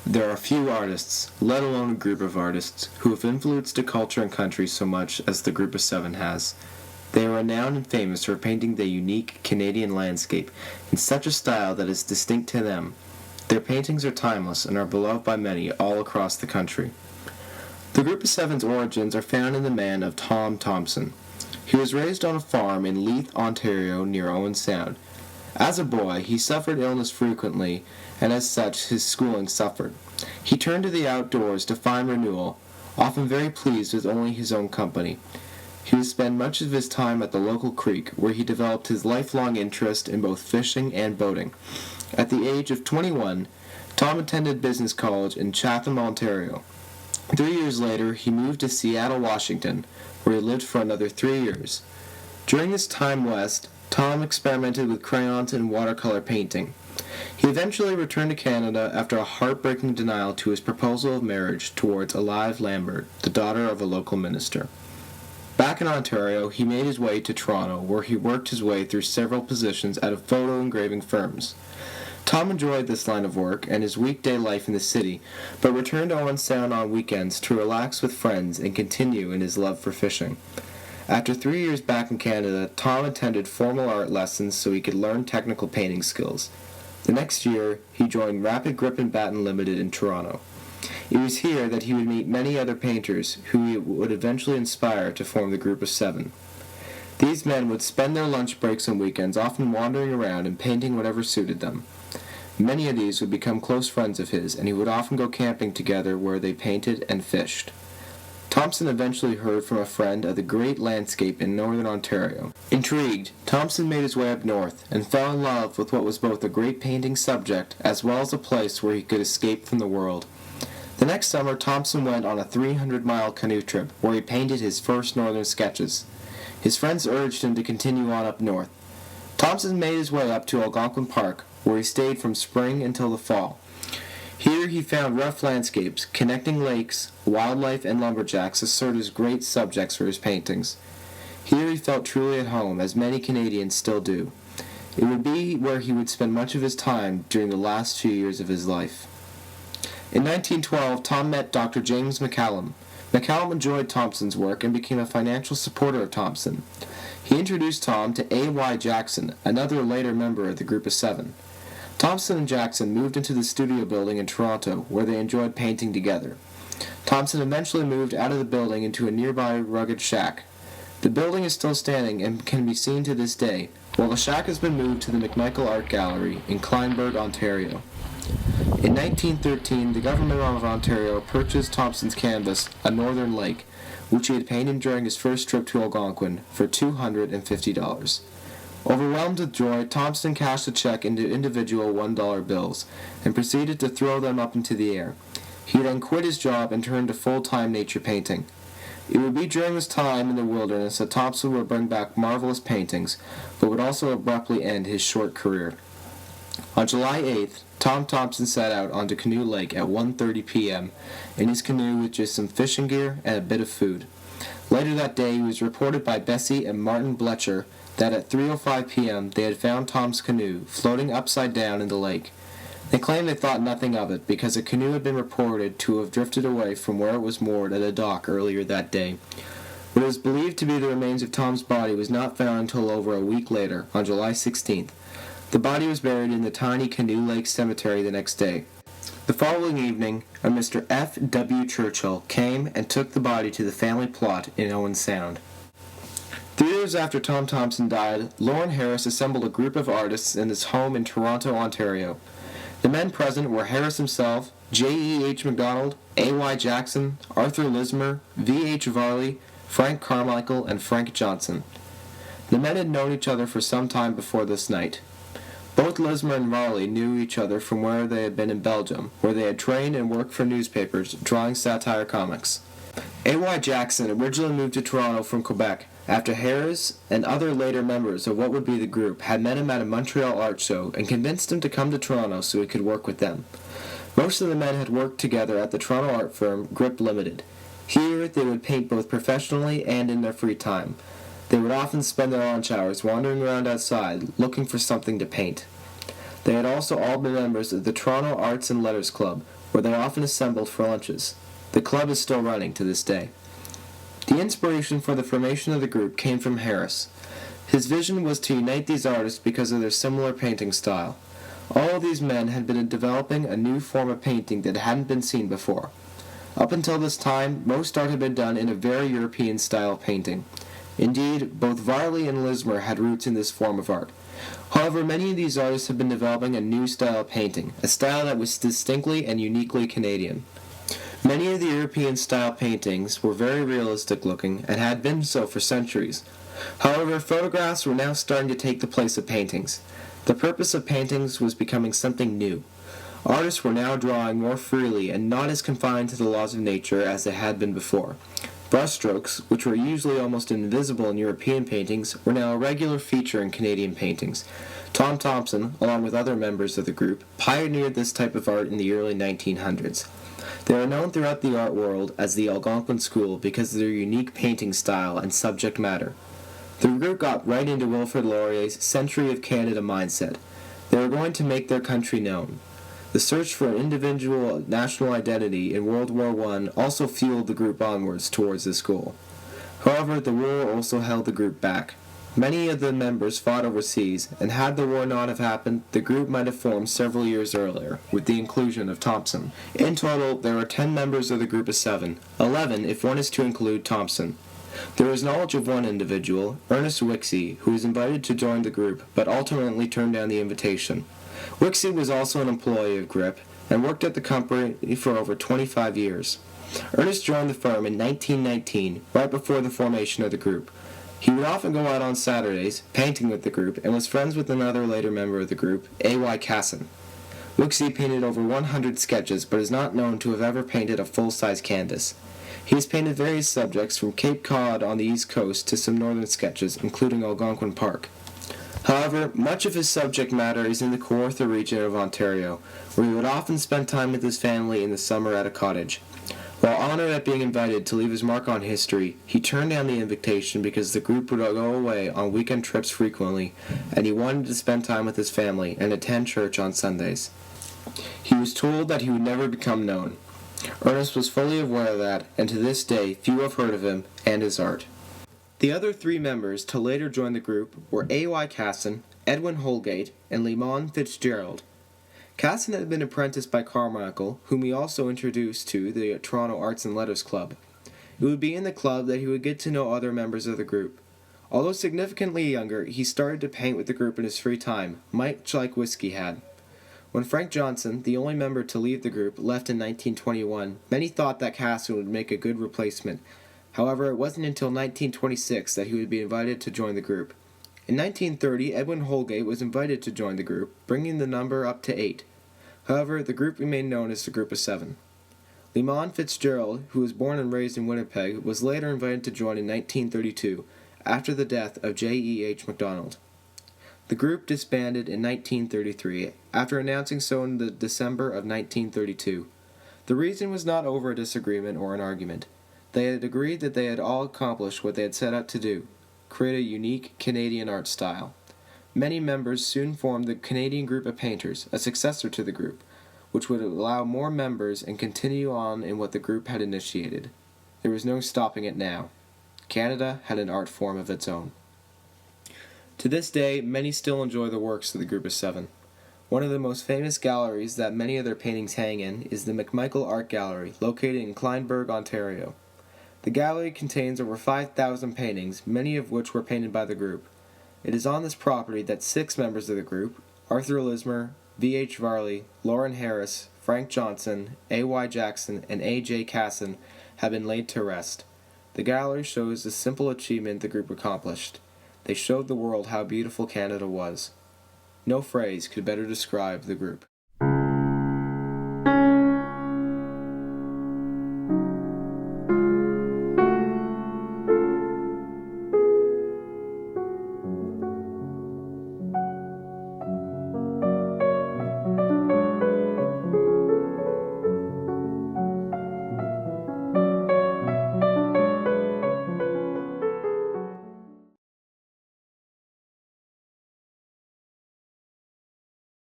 There are few artists, let alone a group of artists, who have influenced a culture and country so much as the Group of Seven has. They are renowned and famous for painting the unique Canadian landscape in such a style that is distinct to them. Their paintings are timeless and are beloved by many all across the country. The Group of Seven's origins are found in the man of Tom Thomson. He was raised on a farm in Leith, Ontario, near Owen Sound. As a boy, he suffered illness frequently, and as such his schooling suffered. He turned to the outdoors to find renewal, often very pleased with only his own company. He would spend much of his time at the local creek, where he developed his lifelong interest in both fishing and boating. At the age of 21, Tom attended business college in Chatham, Ontario. 3 years later, he moved to Seattle, Washington, where he lived for another 3 years. During his time west, Tom experimented with crayons and watercolor painting. He eventually returned to Canada after a heartbreaking denial to his proposal of marriage towards Alive Lambert, the daughter of a local minister. Back in Ontario, he made his way to Toronto, where he worked his way through several positions at photo engraving firms. Tom enjoyed this line of work and his weekday life in the city, but returned to Owen Sound on weekends to relax with friends and continue in his love for fishing. After 3 years back in Canada, Tom attended formal art lessons so he could learn technical painting skills. The next year, he joined Rapid Grip and Batten Limited in Toronto. It was here that he would meet many other painters who he would eventually inspire to form the Group of Seven. These men would spend their lunch breaks and weekends often wandering around and painting whatever suited them. Many of these would become close friends of his, and he would often go camping together where they painted and fished. Thomson eventually heard from a friend of the great landscape in northern Ontario. Intrigued, Thomson made his way up north and fell in love with what was both a great painting subject as well as a place where he could escape from the world. The next summer, Thomson went on a 300-mile canoe trip where he painted his first northern sketches. His friends urged him to continue on up north. Thomson made his way up to Algonquin Park, where he stayed from spring until the fall. Here he found rough landscapes, connecting lakes, wildlife, and lumberjacks as sort of great subjects for his paintings. Here he felt truly at home, as many Canadians still do. It would be where he would spend much of his time during the last few years of his life. In 1912, Tom met Dr. James McCallum. McCallum enjoyed Thomson's work and became a financial supporter of Thomson. He introduced Tom to A.Y. Jackson, another later member of the Group of Seven. Thomson and Jackson moved into the studio building in Toronto, where they enjoyed painting together. Thomson eventually moved out of the building into a nearby rugged shack. The building is still standing and can be seen to this day, while the shack has been moved to the McMichael Art Gallery in Kleinburg, Ontario. In 1913, the government of Ontario purchased Thomson's canvas, A Northern Lake, which he had painted during his first trip to Algonquin, for $250. Overwhelmed with joy, Thomson cashed a check into individual $1 bills and proceeded to throw them up into the air. He then quit his job and turned to full-time nature painting. It would be during this time in the wilderness that Thomson would bring back marvelous paintings, but would also abruptly end his short career. On July 8th, Tom Thomson set out onto Canoe Lake at 1:30 p.m. in his canoe with just some fishing gear and a bit of food. Later that day, he was reported by Bessie and Martin Bletcher that at 3:05 p.m. they had found Tom's canoe floating upside down in the lake. They claimed they thought nothing of it because a canoe had been reported to have drifted away from where it was moored at a dock earlier that day. What is believed to be the remains of Tom's body was not found until over a week later, on July 16th. The body was buried in the tiny Canoe Lake Cemetery the next day. The following evening, a Mr. F. W. Churchill came and took the body to the family plot in Owen Sound. 3 years after Tom Thomson died, Lorne Harris assembled a group of artists in his home in Toronto, Ontario. The men present were Harris himself, J.E.H. MacDonald, A.Y. Jackson, Arthur Lismer, V.H. Varley, Frank Carmichael, and Frank Johnson. The men had known each other for some time before this night. Both Lismer and Varley knew each other from where they had been in Belgium, where they had trained and worked for newspapers, drawing satire comics. A.Y. Jackson originally moved to Toronto from Quebec after Harris and other later members of what would be the group had met him at a Montreal art show and convinced him to come to Toronto so he could work with them. Most of the men had worked together at the Toronto art firm Grip Limited. Here they would paint both professionally and in their free time. They would often spend their lunch hours wandering around outside, looking for something to paint. They had also all been members of the Toronto Arts and Letters Club, where they often assembled for lunches. The club is still running to this day. The inspiration for the formation of the group came from Harris. His vision was to unite these artists because of their similar painting style. All of these men had been developing a new form of painting that hadn't been seen before. Up until this time, most art had been done in a very European style of painting. Indeed, both Varley and Lismer had roots in this form of art. However, many of these artists had been developing a new style of painting, a style that was distinctly and uniquely Canadian. Many of the European-style paintings were very realistic looking and had been so for centuries. However, photographs were now starting to take the place of paintings. The purpose of paintings was becoming something new. Artists were now drawing more freely and not as confined to the laws of nature as they had been before. Brushstrokes, which were usually almost invisible in European paintings, were now a regular feature in Canadian paintings. Tom Thomson, along with other members of the group, pioneered this type of art in the early 1900s. They are known throughout the art world as the Algonquin School because of their unique painting style and subject matter. The group got right into Wilfrid Laurier's Century of Canada mindset. They were going to make their country known. The search for an individual national identity in World War I also fueled the group onwards towards this goal. However, the war also held the group back. Many of the members fought overseas, and had the war not have happened, the group might have formed several years earlier, with the inclusion of Thompson. In total, there are 10 members of the group of 7, 11 if one is to include Thompson. There is knowledge of one individual, Ernest Wixie, who was invited to join the group, but ultimately turned down the invitation. Wixie was also an employee of GRIP, and worked at the company for over 25 years. Ernest joined the firm in 1919, right before the formation of the group. He would often go out on Saturdays, painting with the group, and was friends with another later member of the group, A.Y. Casson. Wixie painted over 100 sketches, but is not known to have ever painted a full-size canvas. He has painted various subjects from Cape Cod on the East Coast to some northern sketches, including Algonquin Park. However, much of his subject matter is in the Kawartha region of Ontario, where he would often spend time with his family in the summer at a cottage. While honored at being invited to leave his mark on history, he turned down the invitation because the group would go away on weekend trips frequently, and he wanted to spend time with his family and attend church on Sundays. He was told that he would never become known. Ernest was fully aware of that, and to this day few have heard of him and his art. The other 3 members to later join the group were A.Y. Casson, Edwin Holgate, and Lemon Fitzgerald. Casson had been apprenticed by Carmichael, whom he also introduced to the Toronto Arts and Letters Club. It would be in the club that he would get to know other members of the group. Although significantly younger, he started to paint with the group in his free time, much like Wixie had. When Frank Johnson, the only member to leave the group, left in 1921, many thought that Casson would make a good replacement. However, it wasn't until 1926 that he would be invited to join the group. In 1930, Edwin Holgate was invited to join the group, bringing the number up to 8. However, the group remained known as the Group of 7. Lemon Fitzgerald, who was born and raised in Winnipeg, was later invited to join in 1932, after the death of J.E.H. MacDonald. The group disbanded in 1933, after announcing so in the December of 1932. The reason was not over a disagreement or an argument. They had agreed that they had all accomplished what they had set out to do, create a unique Canadian art style. Many members soon formed the Canadian Group of Painters, a successor to the group, which would allow more members and continue on in what the group had initiated. There was no stopping it now. Canada had an art form of its own. To this day, many still enjoy the works of the Group of 7. One of the most famous galleries that many of their paintings hang in is the McMichael Art Gallery, located in Kleinburg, Ontario. The gallery contains over 5,000 paintings, many of which were painted by the group. It is on this property that 6 members of the group, Arthur Lismer, V.H. Varley, Lauren Harris, Frank Johnson, A.Y. Jackson, and A.J. Casson, have been laid to rest. The gallery shows the simple achievement the group accomplished. They showed the world how beautiful Canada was. No phrase could better describe the group.